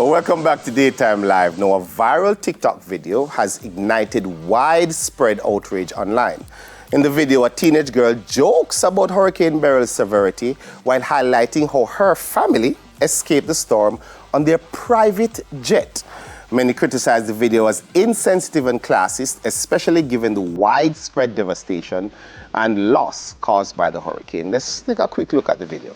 Well, welcome back to Daytime Live. Now, a viral TikTok video has ignited widespread outrage online. In the video, a teenage girl jokes about Hurricane Beryl's severity while highlighting how her family escaped the storm on their private jet. Many criticize the video as insensitive and classist, especially given the widespread devastation and loss caused by the hurricane. Let's take a quick look at the video.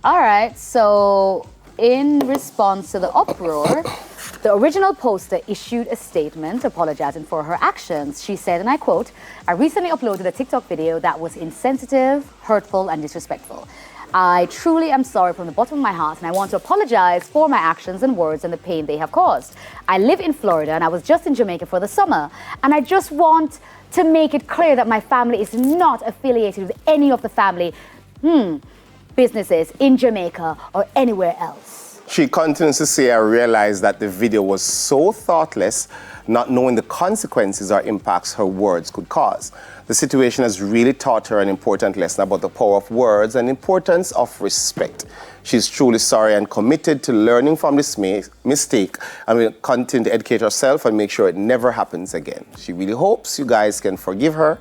All right, so in response to the uproar, the original poster issued a statement apologizing for her actions. She said, and I quote, "I recently uploaded a TikTok video that was insensitive, hurtful, and disrespectful. I truly am sorry from the bottom of my heart, and I want to apologize for my actions and words and the pain they have caused. I live in Florida, and I was just in Jamaica for the summer, and I just want to make it clear that my family is not affiliated with any of the family businesses in Jamaica or anywhere else." She continues to say, "I realized that the video was so thoughtless, not knowing the consequences or impacts her words could cause. The situation has really taught her an important lesson about the power of words and importance of respect. She's truly sorry and committed to learning from this mistake and will continue to educate herself and make sure it never happens again. She really hopes you guys can forgive her,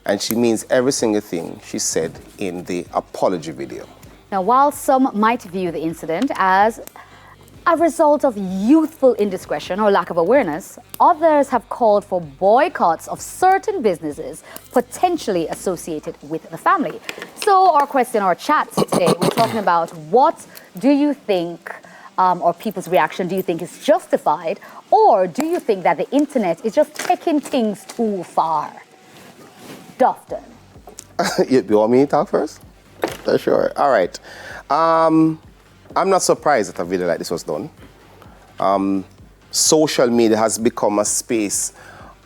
and she means every single thing she said in the apology video." Now, while some might view the incident as a result of youthful indiscretion or lack of awareness, others have called for boycotts of certain businesses potentially associated with the family. So our question, our chat today, we're talking about what do you think, or people's reaction, do you think is justified, or do you think that the internet is just taking things too far? Dufton. You want me to talk first? Sure. All right. I'm not surprised that a video like this was done. Social media has become a space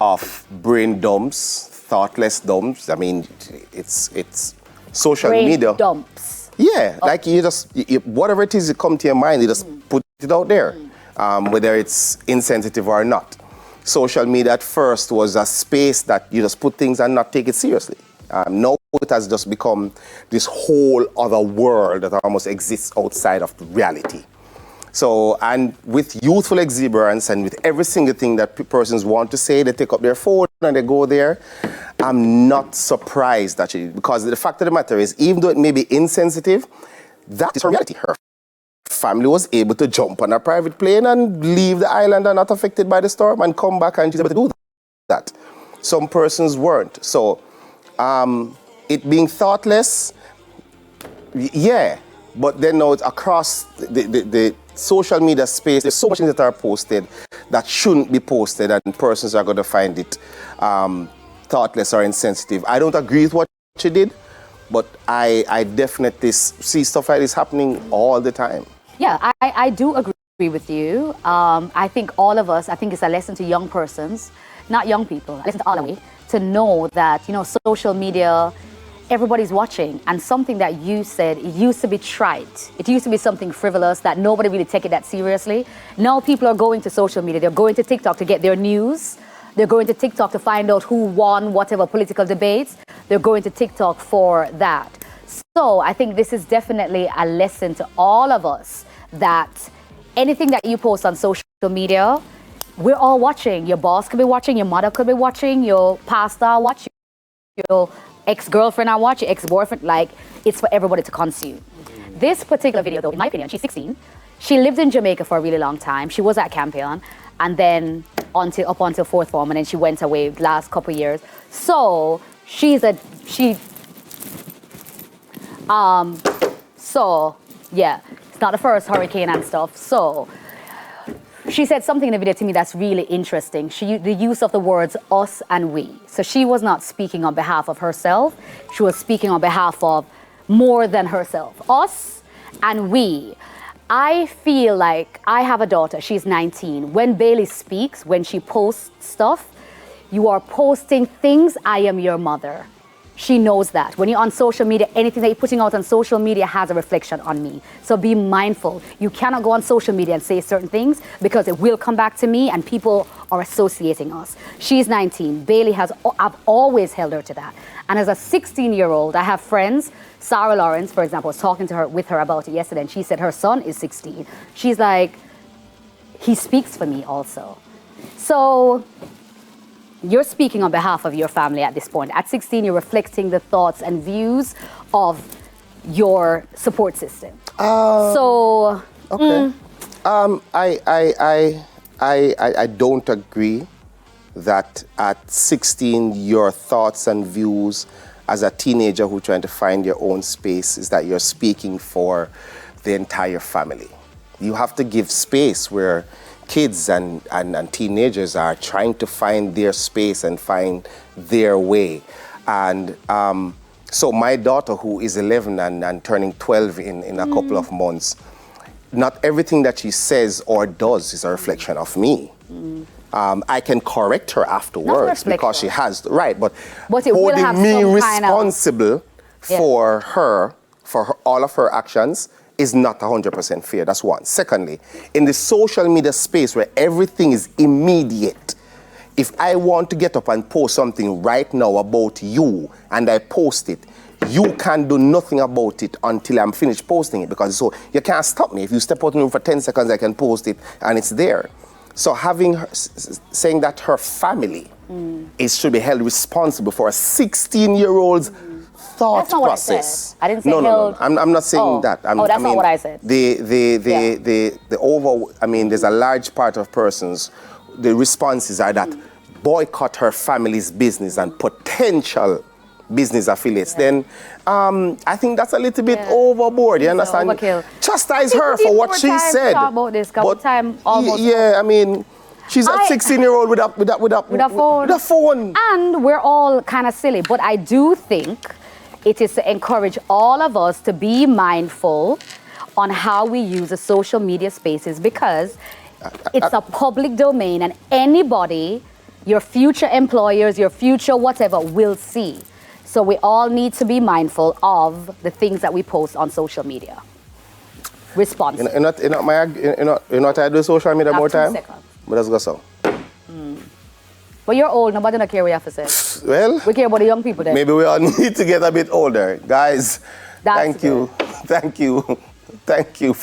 of brain dumps, thoughtless dumps. I mean, it's social media. Brain dumps. Yeah, like you just, whatever it is that come to your mind, you just put it out there, whether it's insensitive or not. Social media at first was a space that you just put things and not take it seriously. Now it has just become this whole other world that almost exists outside of reality. So, and with youthful exuberance and with every single thing that persons want to say, they take up their phone and they go there. I'm not surprised actually, because the fact of the matter is, even though it may be insensitive, that is her reality. Her family was able to jump on a private plane and leave the island and not affected by the storm and come back, and she's able to do that. Some persons weren't. So, it being thoughtless, yeah, but then now it's across the social media space, there's so much things that are posted that shouldn't be posted, and persons are going to find it thoughtless or insensitive. I don't agree with what she did, but I definitely see stuff like this happening all the time. Yeah, I do agree with you. I think all of us, I think it's a lesson to young persons, not young people, a lesson to all of us, to know that, you know, social media, everybody's watching, and something that you said, it used to be trite. It used to be something frivolous that nobody really take it that seriously. Now people are going to social media, they're going to TikTok to get their news. They're going to TikTok to find out who won whatever political debates. They're going to TikTok for that. So I think this is definitely a lesson to all of us that anything that you post on social media, we're all watching. Your boss could be watching, your mother could be watching, your pastor watching, your ex-girlfriend are watching, ex-boyfriend, like, it's for everybody to consume. This particular video, though, in my opinion, she's 16. She lived in Jamaica for a really long time. She was at Campion, and then up until fourth form, and then she went away the last couple of years. So yeah, it's not the first hurricane and stuff. So she said something in the video to me that's really interesting. The use of the words us and we. So she was not speaking on behalf of herself. She was speaking on behalf of more than herself. Us and we. I feel like I have a daughter, she's 19. When Bailey speaks, when she posts stuff, you are posting things, I am your mother. she knows that. When you're on social media, anything that you're putting out on social media has a reflection on me. So be mindful. You cannot go on social media and say certain things because it will come back to me and people are associating us. She's 19. Bailey I've always held her to that. And as a 16-year-old, I have friends. Sarah Lawrence, for example, was talking to with her about it yesterday, and she said her son is 16. She's like, he speaks for me also. So you're speaking on behalf of your family at this point. At 16, you're reflecting the thoughts and views of your support system. Okay. I don't agree that at 16 your thoughts and views as a teenager who's trying to find your own space is that you're speaking for the entire family. You have to give space where kids and teenagers are trying to find their space and find their way. And so my daughter, who is 11 and turning 12 in a couple of months, not everything that she says or does is a reflection of me. I can correct her afterwards because she has, right, but it will have holding me some responsible for all of her actions is not 100% fair. That's one. Secondly, in the social media space where everything is immediate, if I want to get up and post something right now about you and I post it, you can do nothing about it until I'm finished posting it, because so you can't stop me. If you step out in the room for 10 seconds, I can post it and it's there. So having her, saying that her family should be held responsible for a 16-year-old's thought process. I didn't say no. I'm not saying that. That's not what I said. There's a large part of persons, the responses are that boycott her family's business and potential business affiliates. Then I think that's a little bit overboard. You understand? Overkill. Chastise her for what she said. Talk about this, almost. Yeah, I mean, she's a 16-year-old with a phone. And we're all kind of silly, but I do think it is to encourage all of us to be mindful on how we use the social media spaces, because it's a public domain and anybody, your future employers, your future whatever, will see. So we all need to be mindful of the things that we post on social media. Responsible. You know I do social media more time? But let's go so. But you're old, nobody don't care what you have to say. Well, we care about the young people then. Maybe we all need to get a bit older. Guys, thank you for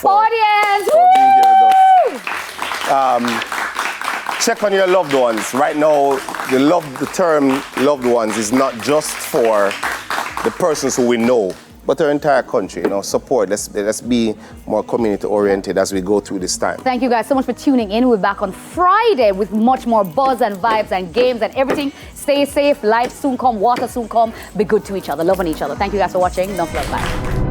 audience. being here with us. Check on your loved ones. Right now, the term loved ones is not just for the persons who we know, but our entire country. Support. Let's be more community oriented as we go through this time. Thank you guys so much for tuning in. We'll be back on Friday with much more buzz and vibes and games and everything. Stay safe. Life soon come. Water soon come. Be good to each other. Love on each other. Thank you guys for watching. Enough love. Bye.